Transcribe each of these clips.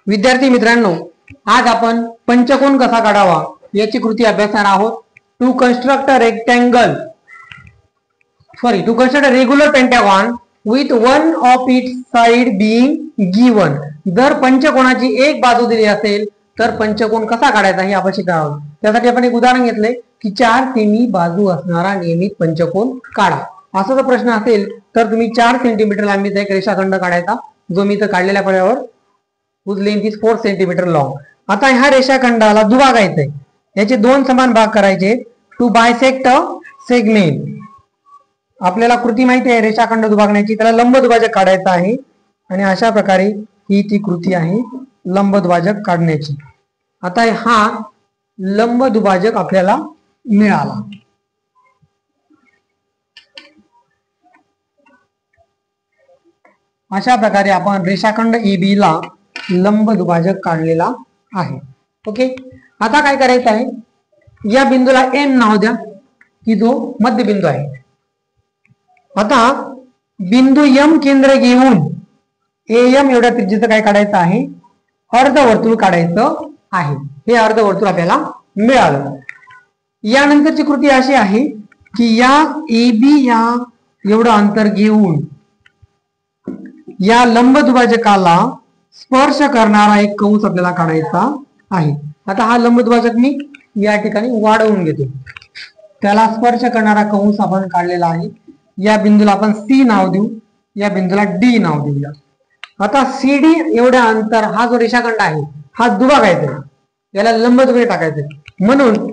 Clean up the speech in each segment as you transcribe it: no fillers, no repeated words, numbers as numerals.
विद्यार्थी मित्रांनो, आज आपण पंचकोन कसा काढावा याची कृती अभ्यासणार आहोत. To construct a regular pentagon with one of its side being given. जर पंचकोनाची एक बाजू दिली असेल तर पंचकोन कसा काढायचा हे आपण शिकणार आहोत. त्यासाठी आपण एक उदाहरण घेतले की 4 सेमी बाजू असणारा नियमित पंचकोन काढा. असा जर प्रश्न असेल तर तुम्ही 4 सेंटीमीटर लांबीचा एक रेषाखंड काढायचा, जो मी इथं काढलेल्या फळ्यावर whose length is 4 centimetre long. आता ह्या रेषाखंडाला दुभागायचंय. याचे 2 समान भाग करायचे. To bisect a segment. आपल्याला कृती माहिती आहे रेषाखंड दुभागण्याची. त्याला लंब दुभाजक काढायचा आहे आणि अशा प्रकारे ही ती कृती आहे लंब दुभाजक काढण्याची. आता हा लंब दुभाजक आपल्याला मिळाला. अशा प्रकारे आपण रेषाखंड AB ला लंब दुभाजक काढलेला आहे. ओके, आता काय करायचं आहे, या बिंदूला M नाव द्या की जो मध्यबिंदू आहे. आता बिंदू M केंद्र घेऊन AM एवढ्या त्रिज्येचं काय काढायचं आहे, अर्धवर्तुळ काढायचं आहे. हे अर्धवर्तुळ आपल्याला मिळालं. यानंतरची कृती अशी आहे की या AB या एवढं अंतर घेऊन या लंब दुभाजकाला स्पर्श करणारा एक कंस आपल्याला काढायचा आहे. आता हा लंब दुभाजक मी या ठिकाणी वाढवून घेतो. त्याला स्पर्श करणारा कंस आपण काढलेला आहे. या बिंदूला आपण C नाव देऊ, या बिंदूला D नाव देऊया. आता CD एवढ्या अंतर हा जो रेषाखंड आहे हा दुभागायचा आहे, याला लंब दुभाजक टाकायचंय. म्हणून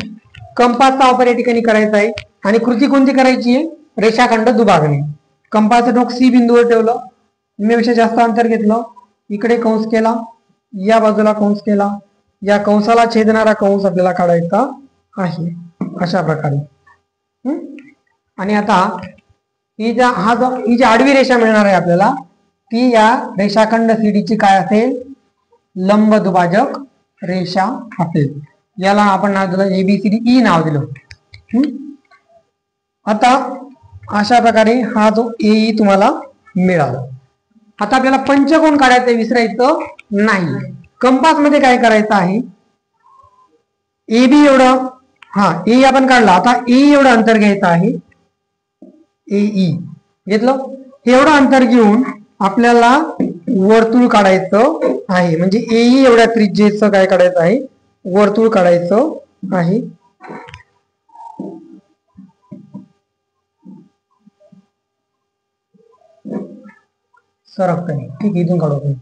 कंपासचा वापर या ठिकाणी करायचा आहे. आणि कृती कोणती करायची आहे, रेषाखंड दुभागणे. कंपासचं टोक C बिंदूवर ठेवलं, निम्म्यापेक्षा जास्त अंतर घेतलं, इकडे कंस केला, या बाजूला कंस केला, या कंसाला छेदणारा कंस आपल्याला काढायचा आहे अशा प्रकारे. आणि आता ही जी आडवी रेषा मिळणार आहे आपल्याला, ती या रेषाखंड CD ची काय असेल, लंब दुभाजक रेषा असेल. याला आपण नाव दिलं ABCDE नाव दिलं. आता अशा प्रकारे हा जो AE तुम्हाला मिळाला. आता आपल्याला पंचकोन काढायचं विसरायचं नाही. कंपास मध्ये काय करायचं आहे, AB एवढं, हा ए आपण काढला. आता E एवढं अंतर घ्यायचं आहे. AE घेतलं. एवढं अंतर घेऊन आपल्याला वर्तुळ काढायचं आहे. म्हणजे AE एवढ्या त्रिज्येचं काय काढायचं आहे, वर्तुळ काढायचं आहे. सरक नाही, ठीक आहे, इथून काढू आपण.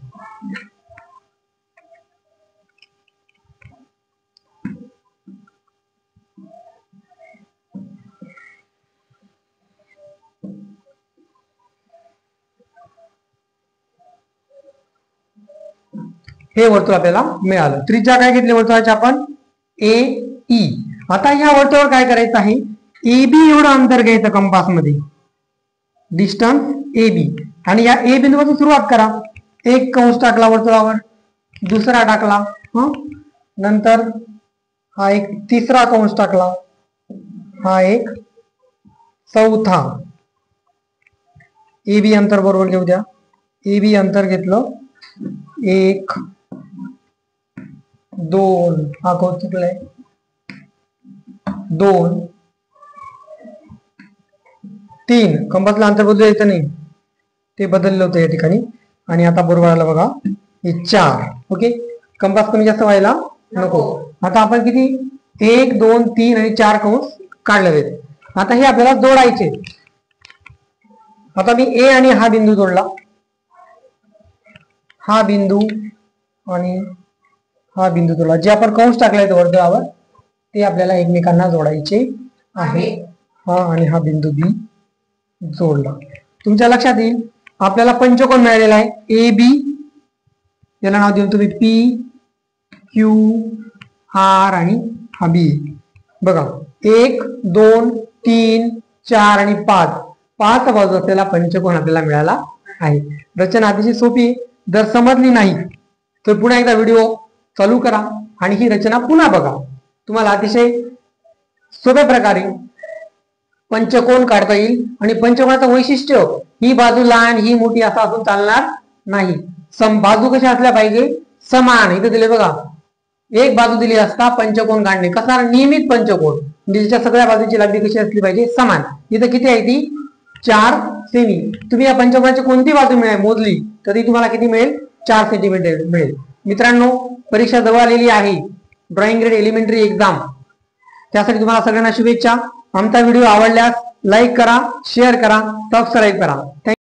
हे वर्तुळ आपल्याला मिळालं. त्रिज्या काय घेतली वर्तुळाची आपण, AE. आता या वर्तुळावर काय करायचं आहे, AB एवढं अंतर घ्यायचं कंपास मध्ये, डिस्टन्स AB. आणि या A बिंदूपासून सुरुवात करा. एक कंस टाकला वर्तुळावर, दुसरा टाकला, नंतर हा एक तिसरा कंस टाकला, हा एक चौथा. AB अंतर बरोबर घेऊ द्या. AB अंतर घेतलं, 1 2, हा कंस चुकलाय, 2 3. कंपासला अंतर बदलू द्यायचं नाही, ते बदललं होतं या ठिकाणी. आणि आता बरोबर आलं बघा, हे 4. ओके, कंपास कमी जास्त व्हायला नको. आता आपण किती 1 2 3 आणि 4 कंस काढलेले आहेत. आता हे आपल्याला जोडायचे. आता मी A आणि हा बिंदू जोडला, हा बिंदू आणि हा बिंदू जोडला. जे आपण कंस टाकलाय वर्तुळावर ते आपल्याला एकमेकांना जोडायचे आहे. हा आणि हा बिंदू B जोडला. तुमच्या लक्षात येईल आपल्याला पंचकोन मिळालेला आहे AB. याला नाव देऊन तुम्ही PQR आणि हा B. बघा 1 2 3 4 आणि 5 बाजू असलेला पंचकोन आपल्याला मिळाला आहे. रचना अतिशय सोपी. जर समजली नाही तर पुन्हा एकदा व्हिडिओ चालू करा आणि ही रचना पुन्हा बघा. तुम्हाला अतिशय सोप्या प्रकारे पंचकोन काढता येईल. आणि पंचकोनाचं वैशिष्ट्य, ही बाजू लहान ही मोठी असं असून चालणार नाही. बाजू कशा असल्या पाहिजे, समान इथे दिले बघा, एक बाजू दिली असता पंचकोन काढणे कसा नियमित पंचकोन, म्हणजे ज्याच्या सगळ्या बाजूची लांबी कशी असली पाहिजे समान. इथं किती आहे ती 4 सेमी. तुम्ही या पंचकोनाची कोणती बाजू मिळेल मोजली तर ती तुम्हाला किती मिळेल 4 सेंटीमीटर मिळेल. मित्रांनो परीक्षा जवळ आलेली आहे, ड्रॉइंग ग्रेड एलिमेंटरी एक्झाम. त्यासाठी तुम्हाला सगळ्यांना शुभेच्छा. आमचा व्हिडिओ आवडल्यास लाईक करा, शेअर करा, सबस्क्राईब करा.